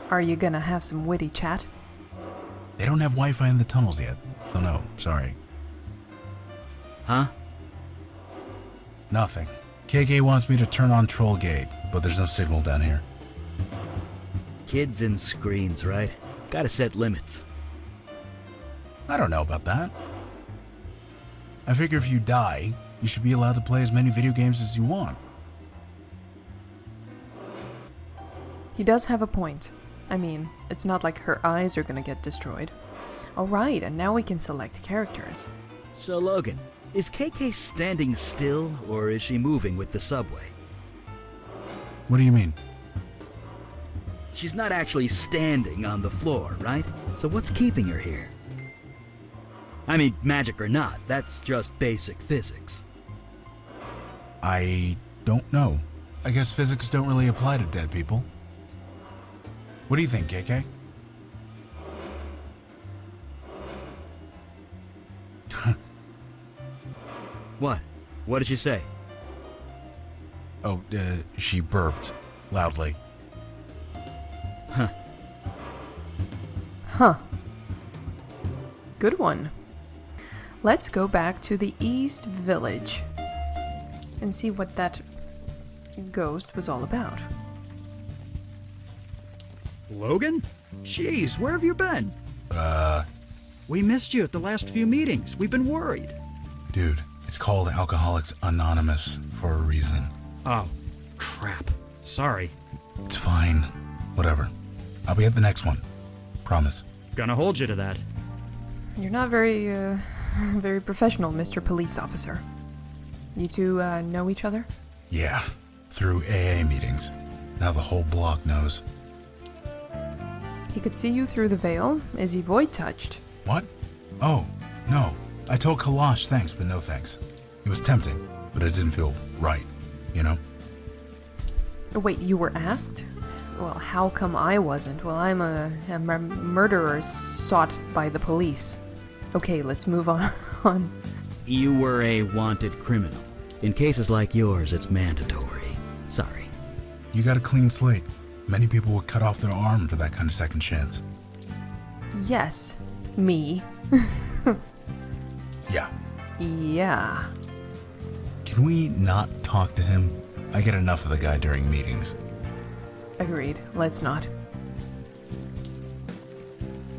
Are you gonna have some witty chat? They don't have Wi-Fi in the tunnels yet, so no, sorry. Huh? Nothing. KK wants me to turn on Troll Gate, but there's no signal down here. Kids and screens, right? Gotta set limits. I don't know about that. I figure if you die, you should be allowed to play as many video games as you want. He does have a point. I mean, it's not like her eyes are gonna get destroyed. Alright, and now we can select characters. So Logan, is KK standing still, or is she moving with the subway? What do you mean? She's not actually standing on the floor, right? So what's keeping her here? I mean, magic or not, that's just basic physics. I don't know. I guess physics don't really apply to dead people. What do you think, KK? What? What did she say? Oh, she burped loudly. Huh. Huh. Good one. Let's go back to the East Village and see what that ghost was all about. Logan? Jeez, where have you been? We missed you at the last few meetings. We've been worried. Dude, it's called Alcoholics Anonymous for a reason. Oh, crap. Sorry. It's fine. Whatever. I'll be at the next one. Promise. Gonna hold you to that. You're not very, very professional, Mr. Police Officer. You two, know each other? Yeah, through AA meetings. Now the whole block knows. He could see you through the veil. Is he void-touched? What? Oh, no. I told Kalash thanks, but no thanks. It was tempting, but it didn't feel right, you know? Wait, you were asked? Well, how come I wasn't? Well, I'm a murderer sought by the police. Okay, let's move on. You were a wanted criminal. In cases like yours, it's mandatory. Sorry. You got a clean slate. Many people would cut off their arm for that kind of second chance. Yes, me. Yeah. Yeah. Can we not talk to him? I get enough of the guy during meetings. Agreed. Let's not.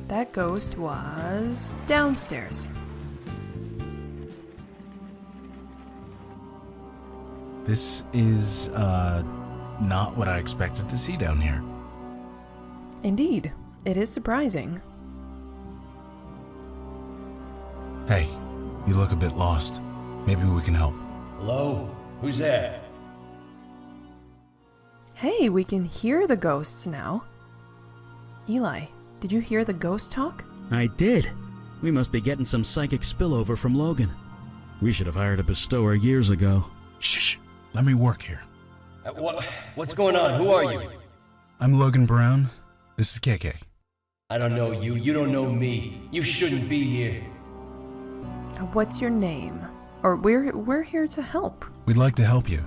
That ghost was downstairs. This is, not what I expected to see down here. Indeed. It is surprising. Hey, you look a bit lost. Maybe we can help. Hello? Who's there? Hey, we can hear the ghosts now. Eli, did you hear the ghost talk? I did. We must be getting some psychic spillover from Logan. We should have hired a bestower years ago. Shh, let me work here. What's going on? Who are you? I'm Logan Brown. This is KK. I don't know you. You don't know me. You shouldn't be here. What's your name? Or we're here to help. We'd like to help you,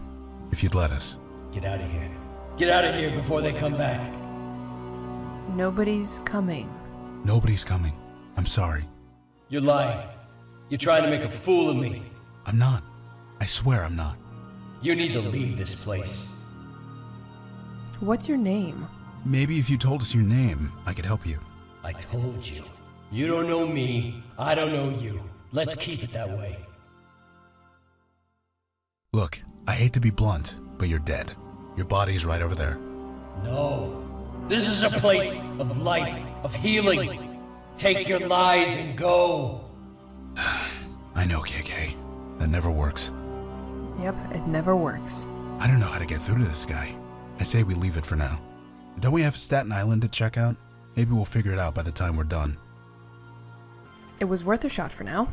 if you'd let us. Get out of here. Get out of here before they come back. Nobody's coming. Nobody's coming. I'm sorry. You're lying. You're trying to make a fool of me. I'm not. I swear I'm not. You need to leave this place. What's your name? Maybe if you told us your name, I could help you. I told you. You don't know me. I don't know you. Let's keep it that way. Look, I hate to be blunt, but you're dead. Your body is right over there. No. This is a place of life, of healing. Take your lies and go. I know, KK. That never works. Yep, it never works. I don't know how to get through to this guy. I say we leave it for now. Don't we have Staten Island to check out? Maybe we'll figure it out by the time we're done. It was worth a shot for now.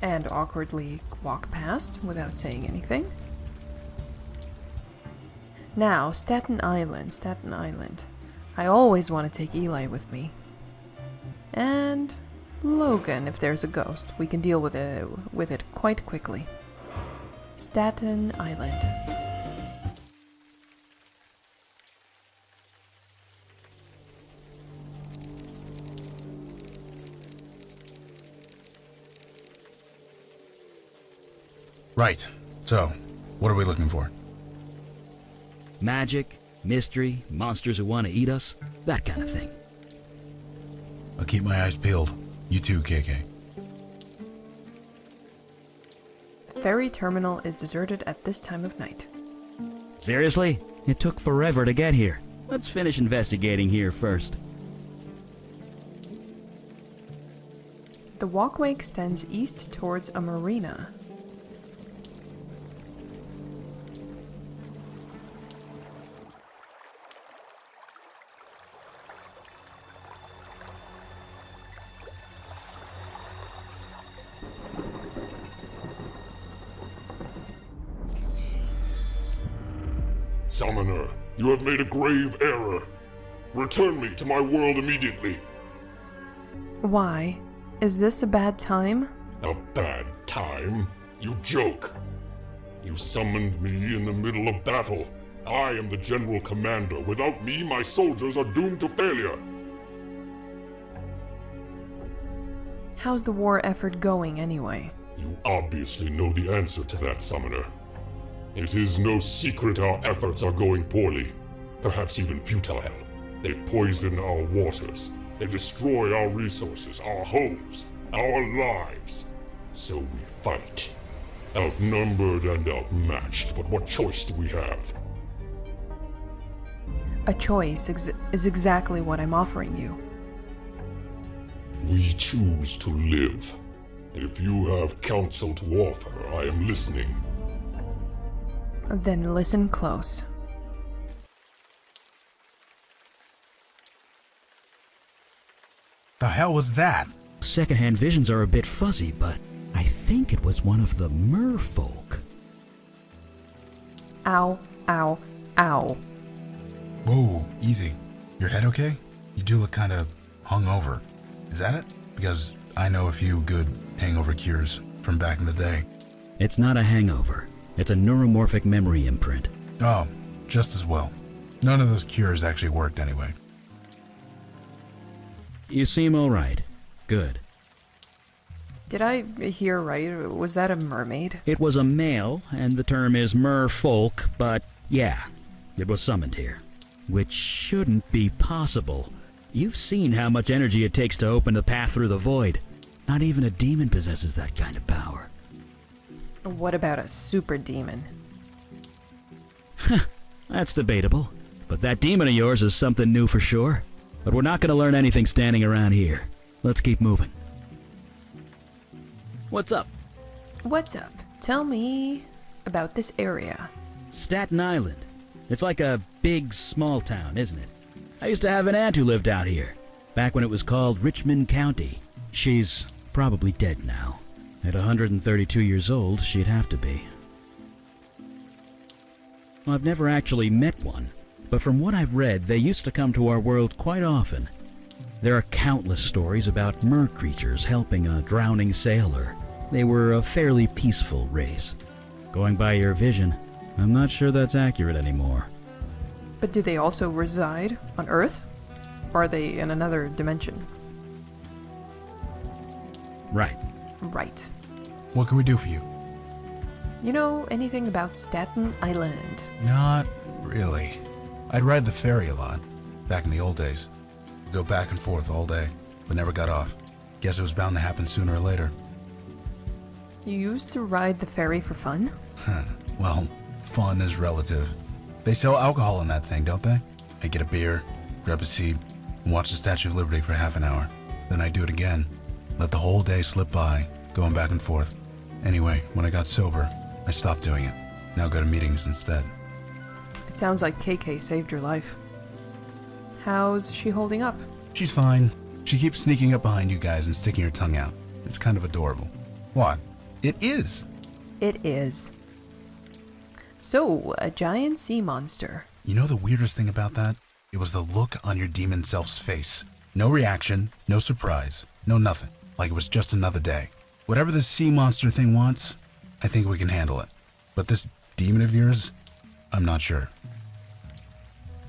And awkwardly walk past without saying anything. Now, Staten Island, Staten Island. I always want to take Eli with me. And Logan, if there's a ghost. We can deal with it quite quickly. Staten Island. Right. So, what are we looking for? Magic, mystery, monsters who want to eat us, that kind of thing. I'll keep my eyes peeled. You too, KK. Ferry terminal is deserted at this time of night. Seriously? It took forever to get here. Let's finish investigating here first. The walkway extends east towards a marina. Summoner, you have made a grave error. Return me to my world immediately. Why? Is this a bad time? A bad time? You joke. You summoned me in the middle of battle. I am the general commander. Without me, my soldiers are doomed to failure. How's the war effort going anyway? You obviously know the answer to that, Summoner. It is no secret our efforts are going poorly, perhaps even futile. They poison our waters. They destroy our resources, our homes, our lives. So we fight. Outnumbered and outmatched, but what choice do we have? A choice is exactly what I'm offering you. We choose to live. If you have counsel to offer, I am listening. Then listen close. The hell was that? Secondhand visions are a bit fuzzy, but I think it was one of the merfolk. Ow, ow, ow. Whoa, easy. Your head okay? You do look kind of hungover. Is that it? Because I know a few good hangover cures from back in the day. It's not a hangover. It's a neuromorphic memory imprint. Oh, just as well. None of those cures actually worked anyway. You seem alright. Good. Did I hear right? Was that a mermaid? It was a male, and the term is merfolk, but yeah, it was summoned here. Which shouldn't be possible. You've seen how much energy it takes to open the path through the void. Not even a demon possesses that kind of power. What about a super demon? That's debatable. But that demon of yours is something new for sure. But we're not going to learn anything standing around here. Let's keep moving. What's up? What's up? Tell me about this area. Staten Island. It's like a big, small town, isn't it? I used to have an aunt who lived out here, back when it was called Richmond County. She's probably dead now. At 132 years old, she'd have to be. Well, I've never actually met one, but from what I've read, they used to come to our world quite often. There are countless stories about mer creatures helping a drowning sailor. They were a fairly peaceful race. Going by your vision, I'm not sure that's accurate anymore. But do they also reside on Earth? Or are they in another dimension? Right. Right. What can we do for you? You know anything about Staten Island? Not really. I'd ride the ferry a lot, back in the old days. We'd go back and forth all day, but never got off. Guess it was bound to happen sooner or later. You used to ride the ferry for fun? Well, fun is relative. They sell alcohol in that thing, don't they? I get a beer, grab a seat, and watch the Statue of Liberty for half an hour. Then I do it again. Let the whole day slip by, going back and forth. Anyway, when I got sober, I stopped doing it. Now go to meetings instead. It sounds like KK saved your life. How's she holding up? She's fine. She keeps sneaking up behind you guys and sticking her tongue out. It's kind of adorable. What? It is. It is. So, a giant sea monster. You know the weirdest thing about that? It was the look on your demon self's face. No reaction, no surprise, no nothing. Like it was just another day. Whatever this sea monster thing wants, I think we can handle it. But this demon of yours, I'm not sure.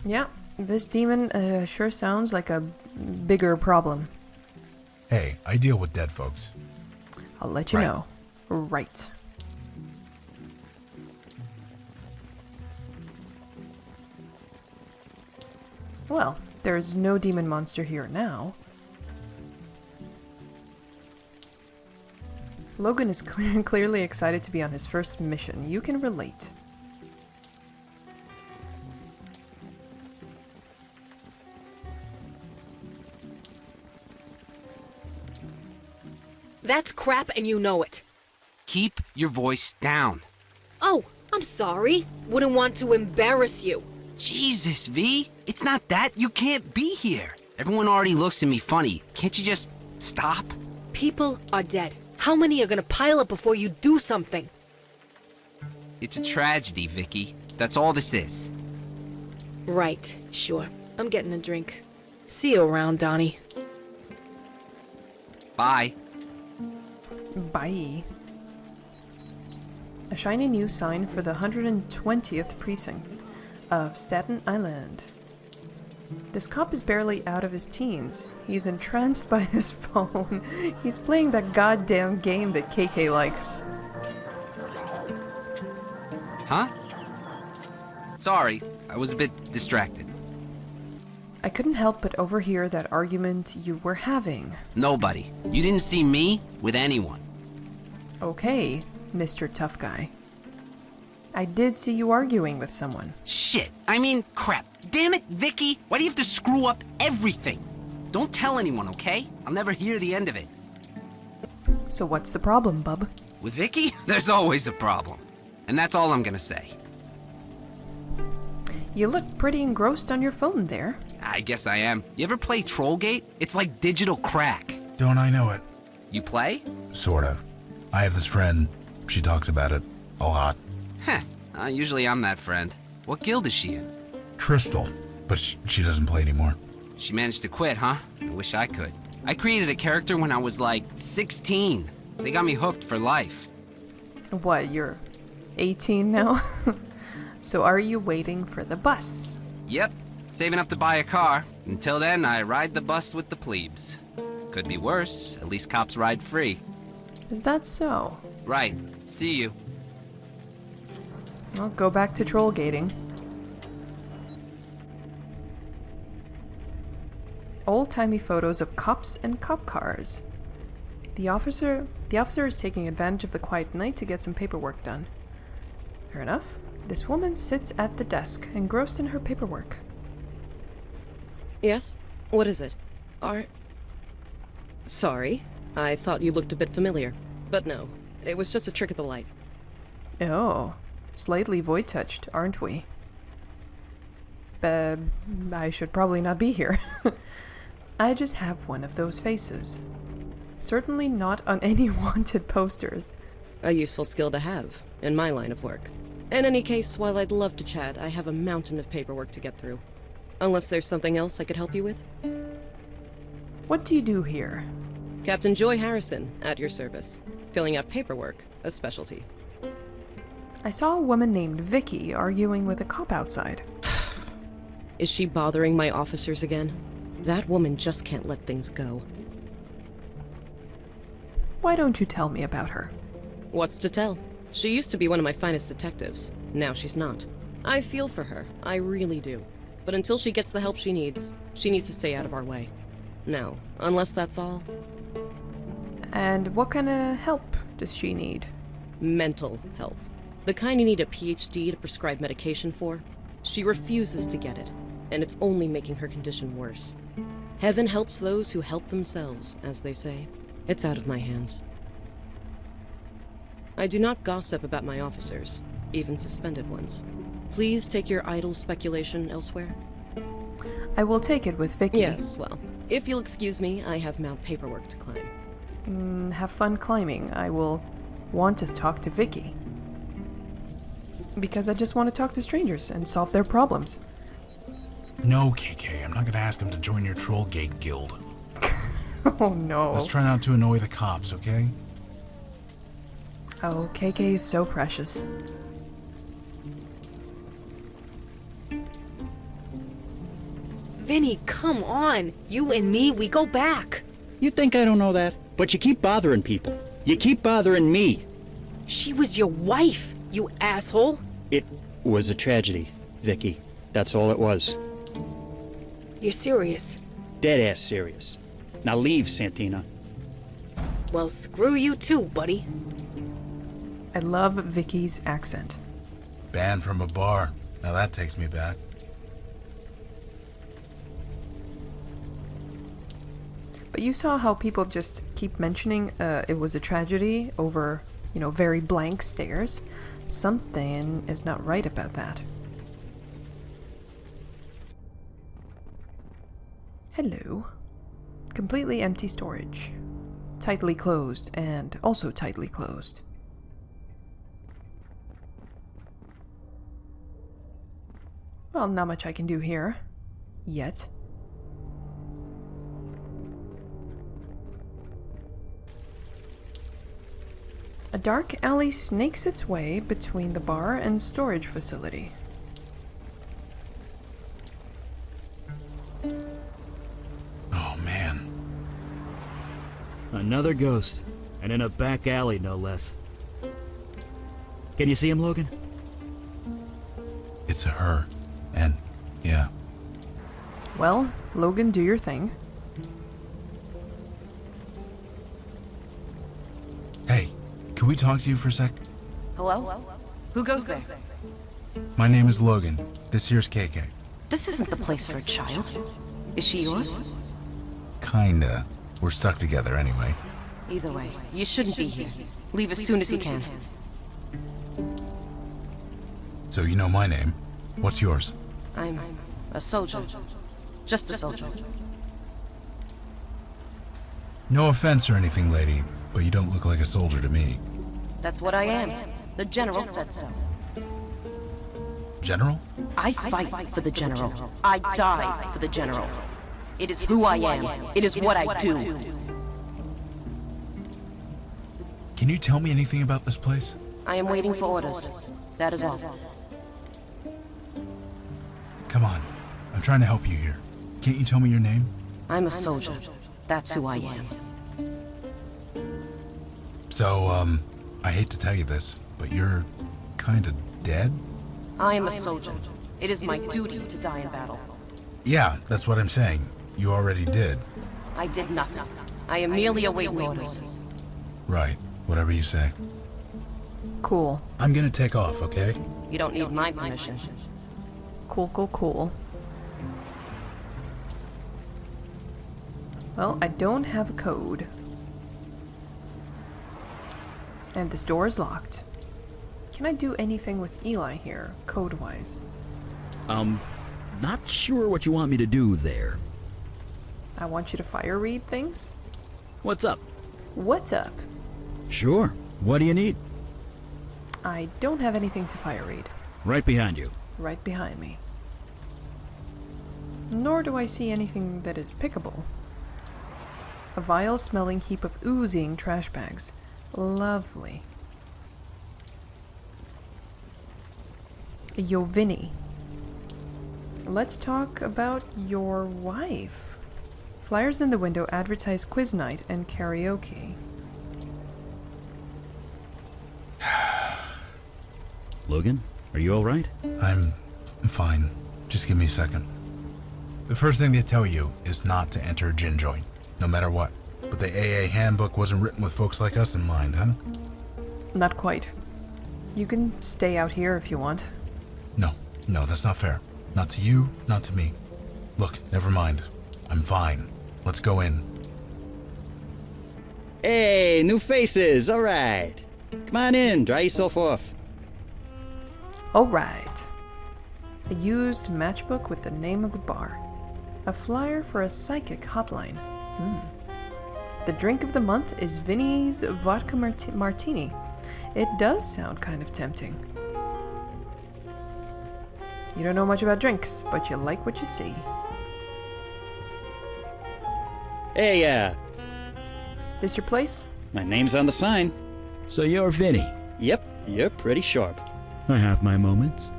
Yeah, this demon sure sounds like a bigger problem. Hey, I deal with dead folks. I'll let you Right. know. Right. Well, there's no demon monster here now. Logan is clearly excited to be on his first mission. You can relate. That's crap and you know it. Keep your voice down. Oh, I'm sorry. Wouldn't want to embarrass you. Jesus, V. It's not that. You can't be here. Everyone already looks at me funny. Can't you just stop? People are dead. How many are gonna pile up before you do something? It's a tragedy, Vicky. That's all this is. Right, sure. I'm getting a drink. See you around, Donnie. Bye. Bye. A shiny new sign for the 120th precinct of Staten Island. This cop is barely out of his teens. He's entranced by his phone. He's playing that goddamn game that KK likes. Huh? Sorry, I was a bit distracted. I couldn't help but overhear that argument you were having. Nobody. You didn't see me with anyone. Okay, Mr. Tough Guy. I did see you arguing with someone. Shit. I mean, crap. Damn it, Vicky. Why do you have to screw up everything? Don't tell anyone, okay? I'll never hear the end of it. So what's the problem, bub? With Vicky, there's always a problem. And that's all I'm gonna say. You look pretty engrossed on your phone there. I guess I am. You ever play Trollgate? It's like digital crack. Don't I know it? You play? Sorta. I have this friend. She talks about it a lot. Heh. Usually I'm that friend. What guild is she in? Crystal. But she doesn't play anymore. She managed to quit, huh? I wish I could. I created a character when I was like 16. They got me hooked for life. What, you're 18 now? So are you waiting for the bus? Yep. Saving up to buy a car. Until then, I ride the bus with the plebes. Could be worse. At least cops ride free. Is that so? Right. See you. Well, go back to troll gating. Old-timey photos of cops and cop cars. The officer is taking advantage of the quiet night to get some paperwork done. Fair enough. This woman sits at the desk, engrossed in her paperwork. Yes? What is it? Sorry. I thought you looked a bit familiar. But no, it was just a trick of the light. Oh, slightly void-touched, aren't we? I should probably not be here. I just have one of those faces. Certainly not on any wanted posters. A useful skill to have, in my line of work. In any case, while I'd love to chat, I have a mountain of paperwork to get through. Unless there's something else I could help you with? What do you do here? Captain Joy Harrison, at your service. Filling out paperwork, a specialty. I saw a woman named Vicky arguing with a cop outside. Is she bothering my officers again? That woman just can't let things go. Why don't you tell me about her? What's to tell? She used to be one of my finest detectives. Now she's not. I feel for her. I really do. But until she gets the help she needs to stay out of our way. Now, unless that's all... And what kind of help does she need? Mental help. The kind you need a PhD to prescribe medication for. She refuses to get it, and it's only making her condition worse. Heaven helps those who help themselves, as they say. It's out of my hands. I do not gossip about my officers, even suspended ones. Please take your idle speculation elsewhere. I will take it with Vicky. Yes, well, if you'll excuse me, I have Mount paperwork to climb. Have fun climbing. I will want to talk to Vicky. Because I just want to talk to strangers and solve their problems. No, KK, I'm not gonna ask him to join your Trollgate guild. Oh no. Let's try not to annoy the cops, okay? Oh, KK is so precious. Vinny, come on. You and me, we go back. You think I don't know that? But you keep bothering people. You keep bothering me. She was your wife, you asshole. It was a tragedy, Vicky. That's all it was. You're serious? Dead-ass serious. Now leave, Santina. Well, screw you too, buddy. I love Vicky's accent. Banned from a bar. Now that takes me back. But you saw how people just keep mentioning it was a tragedy over, very blank stares. Something is not right about that. Hello. Completely empty storage. Tightly closed and also tightly closed. Well, not much I can do here. Yet. A dark alley snakes its way between the bar and storage facility. Oh, man. Another ghost. And in a back alley, no less. Can you see him, Logan? It's a her. And, yeah. Well, Logan, do your thing. Hey, can we talk to you for a sec? Hello? Who goes there? My name is Logan. This here's KK. This isn't the place for a child. Is she yours? Kinda. We're stuck together anyway. Either way, you shouldn't be here. Leave as soon as you can. So you know my name. What's yours? I'm a soldier. Just a soldier. No offense or anything, lady, but you don't look like a soldier to me. That's what I am. The general said so. General? I fight for the general. I die for the general. It is who I am. It is what I do. Can you tell me anything about this place? I am waiting for orders. That is all. Come on. I'm trying to help you here. Can't you tell me your name? I'm a soldier. That's who I am. So, I hate to tell you this, but you're kinda dead? I am a soldier. It is my duty to die in battle. Yeah, that's what I'm saying. You already did. I did nothing. I am merely awaiting orders. Right. Whatever you say. Cool. I'm gonna take off, okay? You don't need my permission. Cool, cool, cool. Well, I don't have a code. And this door is locked. Can I do anything with Eli here, code-wise? Not sure what you want me to do there. I want you to fire read things? What's up? What's up? Sure. What do you need? I don't have anything to fire read. Right behind you. Right behind me. Nor do I see anything that is pickable. A vile-smelling heap of oozing trash bags. Lovely. Yo, Vinny. Let's talk about your wife. Flyers in the window advertise quiz night and karaoke. Logan, are you alright? I'm fine. Just give me a second. The first thing they tell you is not to enter a gin joint, no matter what. But the AA handbook wasn't written with folks like us in mind, huh? Not quite. You can stay out here if you want. No, that's not fair. Not to you, not to me. Look, never mind. I'm fine. Let's go in. Hey, new faces, alright. Come on in, dry yourself off. Alright. A used matchbook with the name of the bar. A flyer for a psychic hotline. The drink of the month is Vinny's Vodka Martini. It does sound kind of tempting. You don't know much about drinks, but you like what you see. Hey, This your place? my name's on the sign. So you're Vinny. Yep, you're pretty sharp. I have my moments.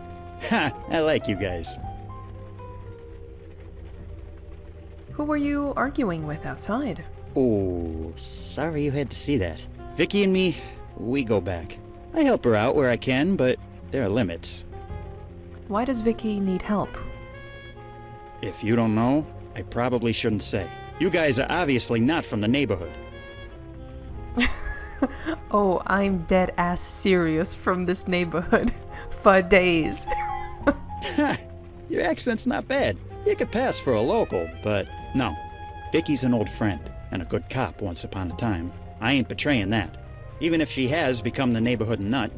Ha, I like you guys. Who were you arguing with outside? Oh, sorry you had to see that. Vicky and me, we go back. I help her out where I can, but there are limits. Why does Vicky need help? If you don't know, I probably shouldn't say. You guys are obviously not from the neighborhood. Oh, I'm dead ass serious from this neighborhood. For days. Your accent's not bad. You could pass for a local, but no. Vicky's an old friend, and a good cop once upon a time. I ain't betraying that. Even if she has become the neighborhood nut.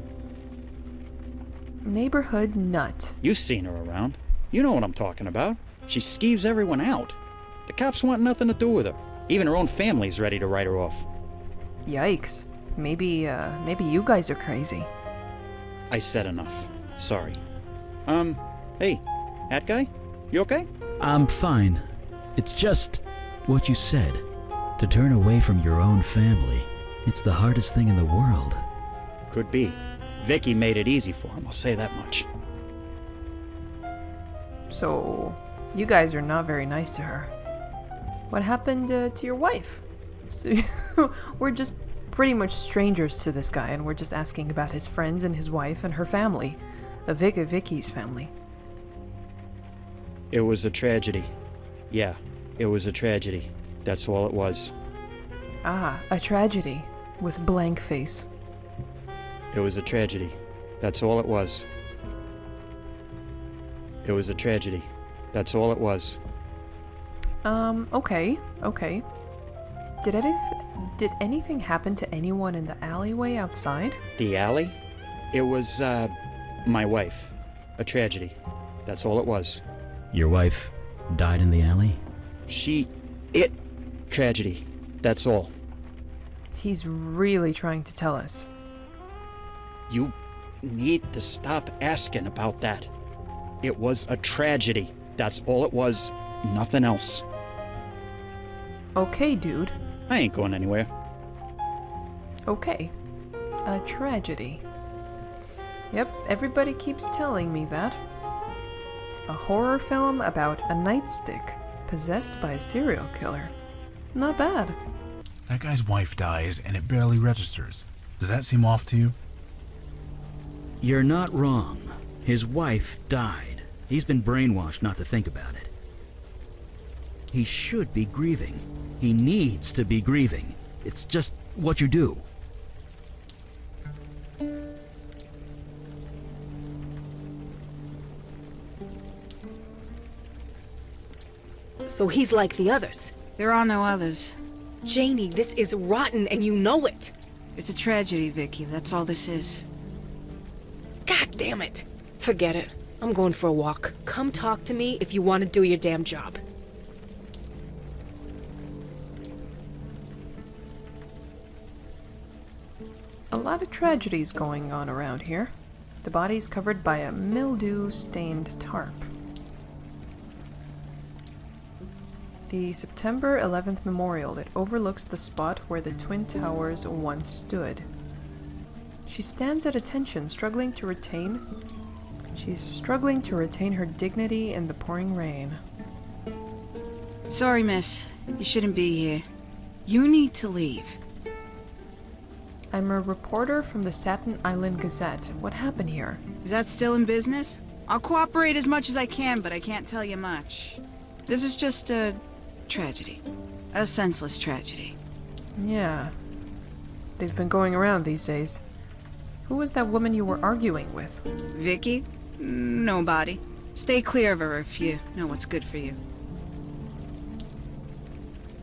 Neighborhood nut. You've seen her around. You know what I'm talking about. She skeeves everyone out. The cops want nothing to do with her. Even her own family's ready to write her off. Yikes. Maybe you guys are crazy. I said enough. Sorry. Hey, hat guy? You okay? I'm fine. It's just what you said. To turn away from your own family, it's the hardest thing in the world. Could be. Vicky made it easy for him, I'll say that much. So, you guys are not very nice to her. What happened to your wife? So, we're just pretty much strangers to this guy, and we're just asking about his friends and his wife and her family. Vicky's family. It was a tragedy. Yeah, it was a tragedy. That's all it was. Ah, a tragedy. With blank face. It was a tragedy. That's all it was. It was a tragedy. That's all it was. Okay. Did anything happen to anyone in the alleyway outside? The alley? It was, my wife. A tragedy. That's all it was. Your wife died in the alley? Tragedy. That's all. He's really trying to tell us. You need to stop asking about that. It was a tragedy. That's all it was. Nothing else. Okay, dude. I ain't going anywhere. Okay. A tragedy. Yep, everybody keeps telling me that. A horror film about a nightstick possessed by a serial killer. Not bad. That guy's wife dies and it barely registers. Does that seem off to you? You're not wrong. His wife died. He's been brainwashed not to think about it. He should be grieving. He needs to be grieving. It's just what you do. So he's like the others. There are no others. Janie, this is rotten and you know it. It's a tragedy, Vicky. That's all this is. God damn it. Forget it. I'm going for a walk. Come talk to me if you want to do your damn job. A lot of tragedies going on around here. The body's covered by a mildew-stained tarp. The September 11th memorial that overlooks the spot where the Twin Towers once stood. She stands at attention, She's struggling to retain her dignity in the pouring rain. Sorry, miss. You shouldn't be here. You need to leave. I'm a reporter from the Staten Island Gazette. What happened here? Is that still in business? I'll cooperate as much as I can, but I can't tell you much. This is just a tragedy. A senseless tragedy. Yeah. They've been going around these days. Who was that woman you were arguing with? Vicky? Nobody. Stay clear of her if you know what's good for you.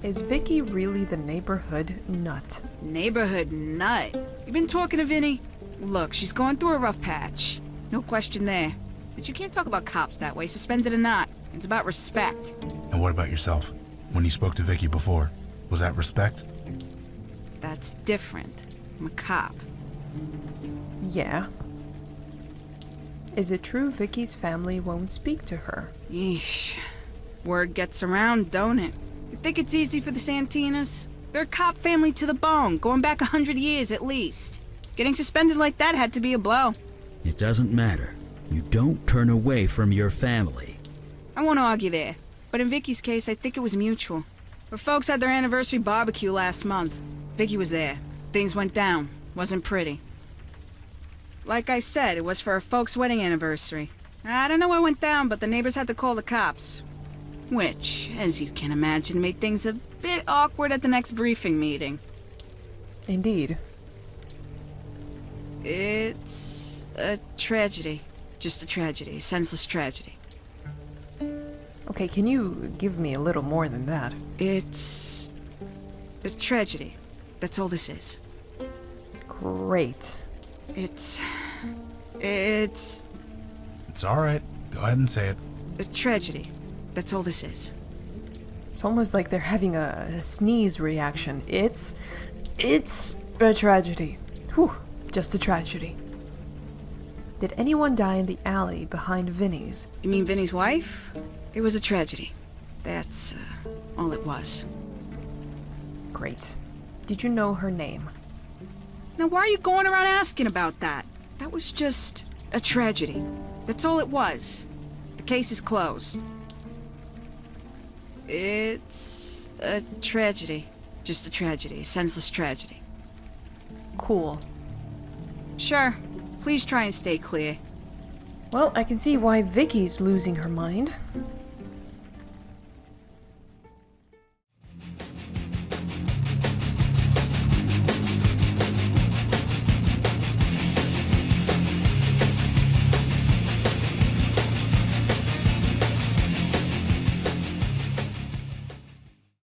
Is Vicky really the neighborhood nut? Neighborhood nut? You been talking to Vinny? Look, she's going through a rough patch. No question there. But you can't talk about cops that way, suspended or not. It's about respect. And what about yourself? When you spoke to Vicky before, was that respect? That's different. I'm a cop. Yeah. Is it true Vicky's family won't speak to her? Yeesh. Word gets around, don't it? You think it's easy for the Santinas? They're a cop family to the bone, going back 100 years at least. Getting suspended like that had to be a blow. It doesn't matter. You don't turn away from your family. I won't argue there, but in Vicky's case, I think it was mutual. Her folks had their anniversary barbecue last month. Vicky was there. Things went down. Wasn't pretty. Like I said, it was for her folks' wedding anniversary. I don't know what went down, but the neighbors had to call the cops. Which, as you can imagine, made things a bit awkward at the next briefing meeting. Indeed. It's a tragedy. Just a tragedy. A senseless tragedy. Okay, can you give me a little more than that? It's a tragedy. That's all this is. Great. It's all right. Go ahead and say it. a tragedy. That's all this is. It's almost like they're having a sneeze reaction. It's a tragedy. Whew, just a tragedy. Did anyone die in the alley behind Vinny's? You mean Vinny's wife? It was a tragedy. That's all it was. Great. Did you know her name? Now why are you going around asking about that? That was just a tragedy. That's all it was. The case is closed. It's a tragedy. Just a tragedy. A senseless tragedy. Cool. Sure. Please try and stay clear. Well, I can see why Vicky's losing her mind.